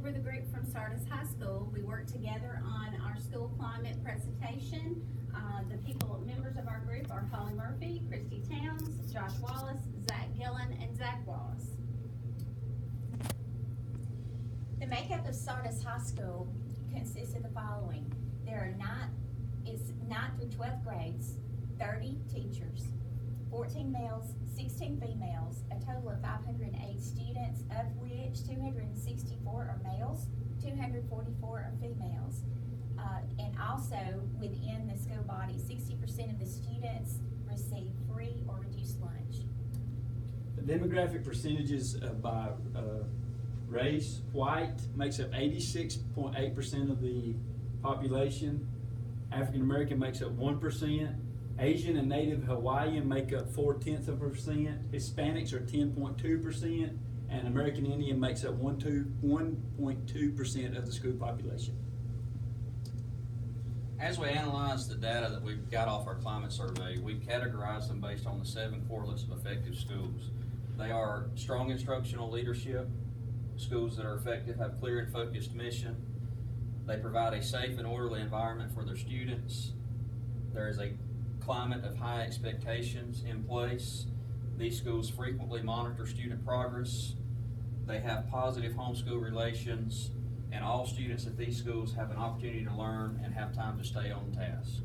we're the group from Sardis High School. We worked together on our school climate presentation. The members of our group are Holly Murphy, Christy Towns, Josh Wallace, Zach Gillen, and Zach Wallace. The makeup of Sardis High School consists of the following. There are 9th through 12th grades, 30 teachers, 14 males, 16 females, a total of 508 students, of which 264 are males, 244 are females. And also within the school body, 60% of the students receive free or reduced lunch. The demographic percentages by race: white makes up 86.8% of the population. African American makes up 1%. Asian and Native Hawaiian make up 0.4%. Hispanics are 10.2%, and American Indian makes up 1.2% of the school population. As we analyze the data that we've got off our climate survey, we've categorized them based on the 7 correlates of effective schools. They are strong instructional leadership, schools that are effective, have clear and focused mission. They provide a safe and orderly environment for their students. There is a climate of high expectations in place. These schools frequently monitor student progress. They have positive homeschool relations, and all students at these schools have an opportunity to learn and have time to stay on task.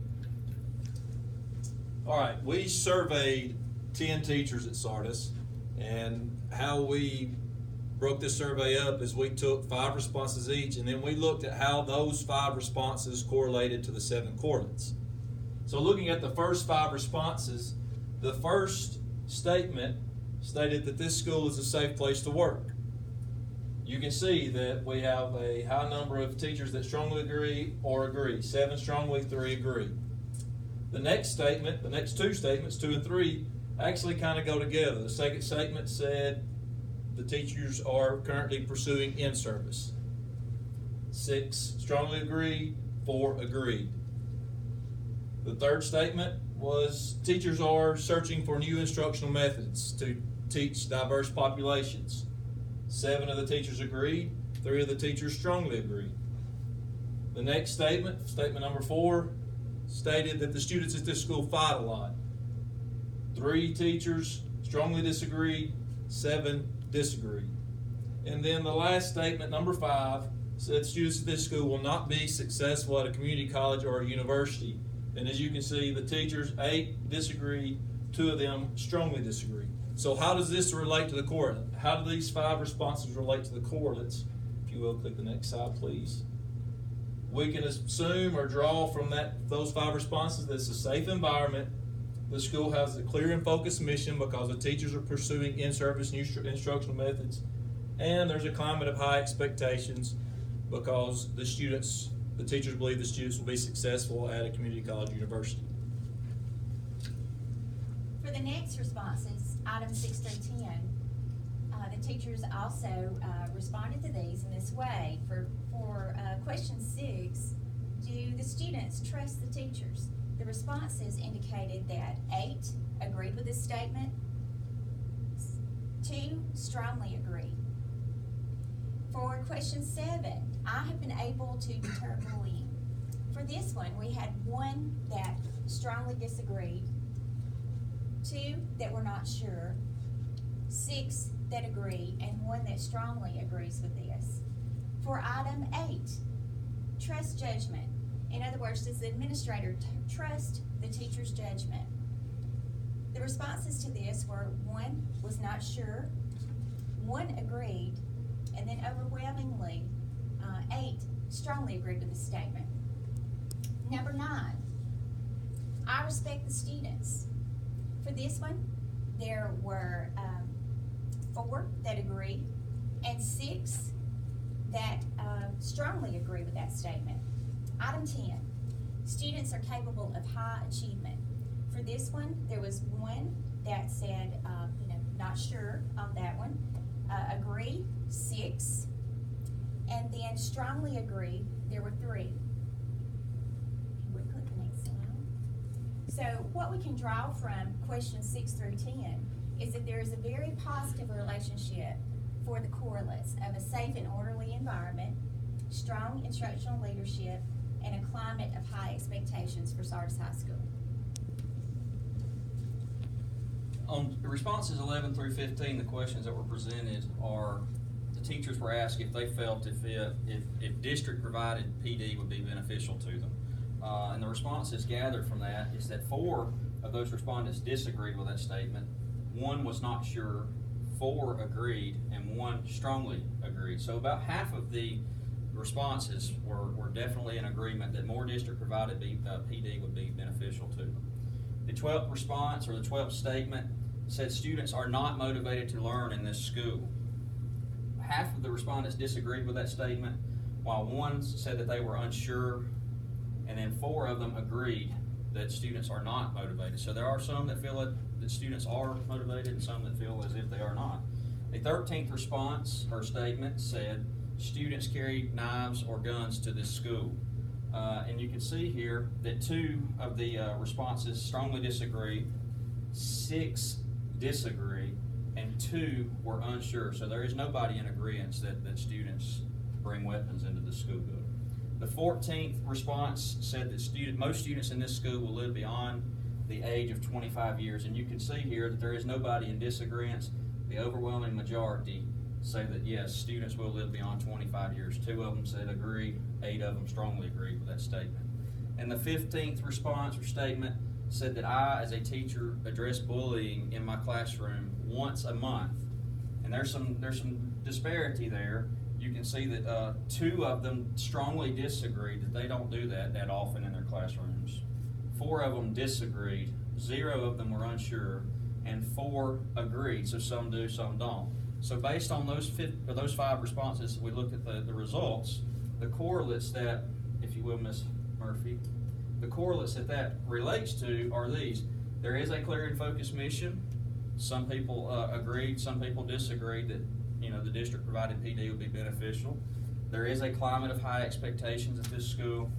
All right, we surveyed 10 teachers at Sardis, and how we broke this survey up is we took 5 responses each, and then we looked at how those 5 responses correlated to the 7 correlates. So looking at the first 5 responses, the first statement stated that this school is a safe place to work. You can see that we have a high number of teachers that strongly agree or agree. 7 strongly, 3 agree. The next statement, the next 2 statements, 2 and 3, actually kind of go together. The second statement said the teachers are currently pursuing in-service. 6 strongly agreed, 4 agreed. The third statement was teachers are searching for new instructional methods to teach diverse populations. 7 of the teachers agreed, 3 of the teachers strongly agreed. The next statement, statement number 4, stated that the students at this school fight a lot. 3 teachers strongly disagreed, 7 disagreed. And then the last statement, number 5, said students at this school will not be successful at a community college or a university. And as you can see, the teachers, 8 disagreed, 2 of them strongly disagreed. So how does this relate to the correlate? How do these 5 responses relate to the correlates? If you will, click the next slide, please. We can assume or draw from those 5 responses that it's a safe environment. The school has a clear and focused mission because the teachers are pursuing in-service new instructional methods. And there's a climate of high expectations because the teachers believe the students will be successful at a community college or university. For the next responses, items 6 through 10, the teachers also responded to these in this way. For question 6, do the students trust the teachers? The responses indicated that 8 agreed with this statement, 2 strongly agreed. For question 7, I have been able to determine. For this one, we had 1 that strongly disagreed, 2 that were not sure, 6 that agree, and 1 that strongly agrees with this. For item 8, trust judgment. In other words, does the administrator trust the teacher's judgment? The responses to this were 1 was not sure, 1 agreed, and then overwhelmingly 8 strongly agreed with the statement. Number 9, I respect the students. For this one, there were 4 that agreed and 6 that strongly agree with that statement. Item 10, students are capable of high achievement. For this one, there was 1 that said, not sure on that one, agree, 6, and then strongly agree, there were 3. We'll click the next slide. So what we can draw from questions 6 through 10 is that there is a very positive relationship for the correlates of a safe and orderly environment, strong instructional leadership, and a climate of high expectations for Sardis High School. On responses 11 through 15, the questions that were presented are, the teachers were asked if they felt if district-provided PD would be beneficial to them. And the responses gathered from that is that 4 of those respondents disagreed with that statement, 1 was not sure, 4 agreed, and 1 strongly agreed. So about half of the responses were definitely in agreement that more district-provided PD would be beneficial to them. The 12th response, or the 12th statement, said students are not motivated to learn in this school. Half of the respondents disagreed with that statement, while 1 said that they were unsure, and then 4 of them agreed that students are not motivated. So there are some that feel that students are motivated and some that feel as if they are not. The 13th response or statement said students carry knives or guns to this school. And you can see here that 2 of the responses strongly disagree, 6 disagree, and 2 were unsure. So there is nobody in agreement that students bring weapons into the school building. The 14th response said that most students in this school will live beyond the age of 25 years. And you can see here that there is nobody in disagreement. The overwhelming majority say that yes, students will live beyond 25 years. 2 of them said agree, 8 of them strongly agreed with that statement. And the 15th response or statement said that I, as a teacher, address bullying in my classroom once a month. And there's some disparity there. You can see that 2 of them strongly disagreed that they don't do that often in their classrooms. 4 of them disagreed, 0 of them were unsure, and 4 agreed. So some do, some don't. So based on those 5 responses, we looked at the results. The correlates that, if you will, Ms. Murphy, the correlates that relates to are these. There is a clear and focused mission. Some people agreed, some people disagreed that the district provided PD would be beneficial. There is a climate of high expectations at this school.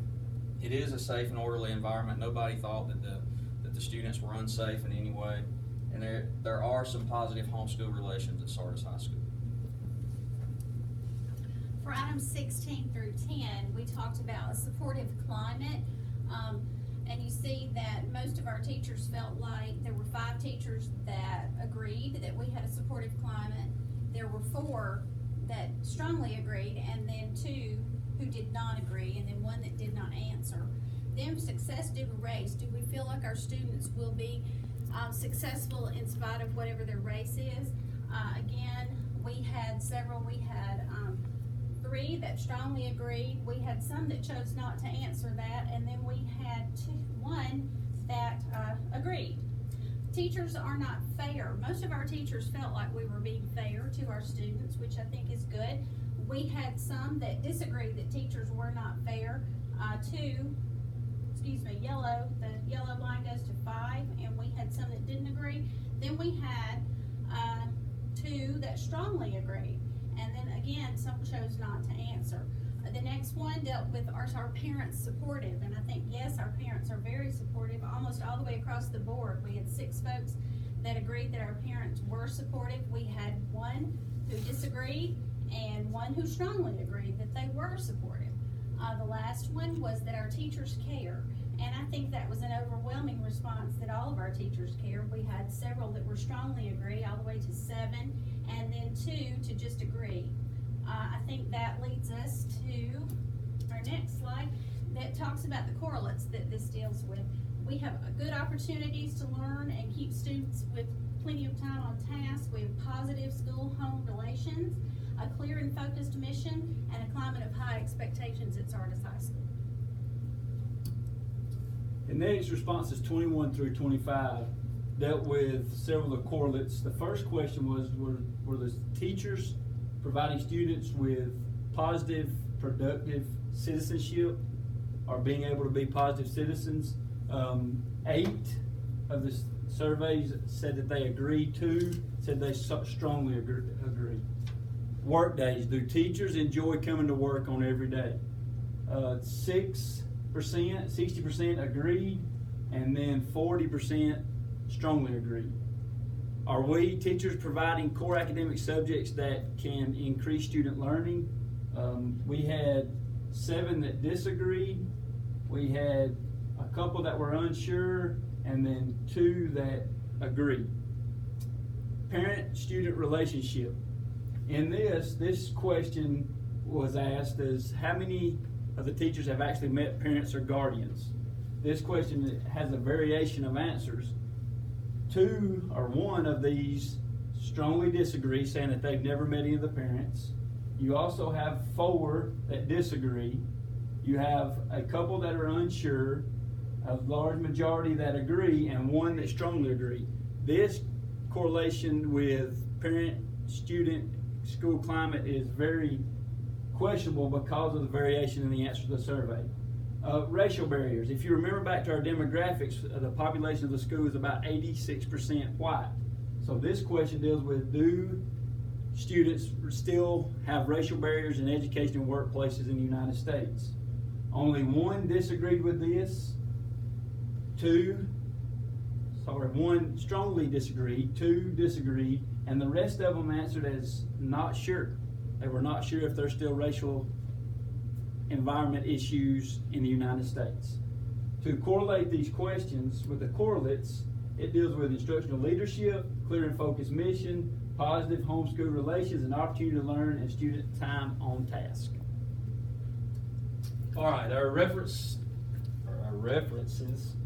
It is a safe and orderly environment. Nobody thought that the students were unsafe in any way. And there are some positive homeschool relations at Sardis High School. For items 16 through 10, we talked about a supportive climate. And you see that most of our teachers felt like there were 5 teachers that agreed that we had a supportive climate. There were 4 that strongly agreed, and then 2 who did not agree, and then 1 that did not answer. Then success due to race. Do we feel like our students will be successful in spite of whatever their race is? Again, we had several. We had 3 that strongly agreed. We had some that chose not to answer that, and then we had 1 that agreed. Teachers are not fair. Most of our teachers felt like we were being fair to our students, which I think is good. We had some that disagreed that teachers were not fair. Yellow, the yellow line goes to 5, and we had some that didn't agree. Then we had 2 that strongly agreed, and then again, some chose not to answer. The next one dealt with our parents supportive, and I think, yes, our parents are very supportive, almost all the way across the board. We had 6 folks that agreed that our parents were supportive. We had 1 who disagreed, and 1 who strongly agreed that they were supportive. The last one was that our teachers care. And I think that was an overwhelming response that all of our teachers care. We had several that were strongly agree, all the way to 7, and then 2 to just agree. I think that leads us to our next slide that talks about the correlates that this deals with. We have good opportunities to learn and keep students with plenty of time on task. We have positive school-home relations, a clear and focused mission, and a climate of high expectations at Sardis High School. The next responses 21 through 25 dealt with several of the correlates. The first question was, were the teachers providing students with positive, productive citizenship, or being able to be positive citizens? 8 of the surveys said that they agreed. 2 said they strongly agree. Work days. Do teachers enjoy coming to work on every day? 60% agreed, and then 40% strongly agreed. Are we teachers providing core academic subjects that can increase student learning? we had 7 that disagreed, we had a couple that were unsure, and then 2 that agreed. Parent-student relationship. In this question was asked as how many of the teachers have actually met parents or guardians? This question has a variation of answers. 2 or 1 of these strongly disagree, saying that they've never met any of the parents. You also have 4 that disagree. You have a couple that are unsure, a large majority that agree, and 1 that strongly agree. This correlation with parent-student school climate is very questionable because of the variation in the answer to the survey. Racial barriers. If you remember back to our demographics, the population of the school is about 86% white. So this question deals with, do students still have racial barriers in education and workplaces in the United States? Only 1 disagreed with this. 1 strongly disagreed, 2 disagreed, and the rest of them answered as not sure. They were not sure if there's still racial environment issues in the United States. To correlate these questions with the correlates, it deals with instructional leadership, clear and focused mission, positive homeschool relations, and opportunity to learn, and student time on task. All right, our references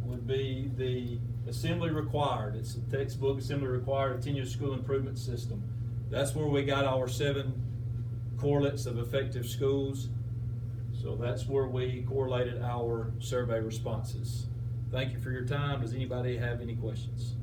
would be the assembly required. It's a textbook, assembly required, continuous school improvement system. That's where we got our 7 correlates of effective schools. So that's where we correlated our survey responses. Thank you for your time. Does anybody have any questions?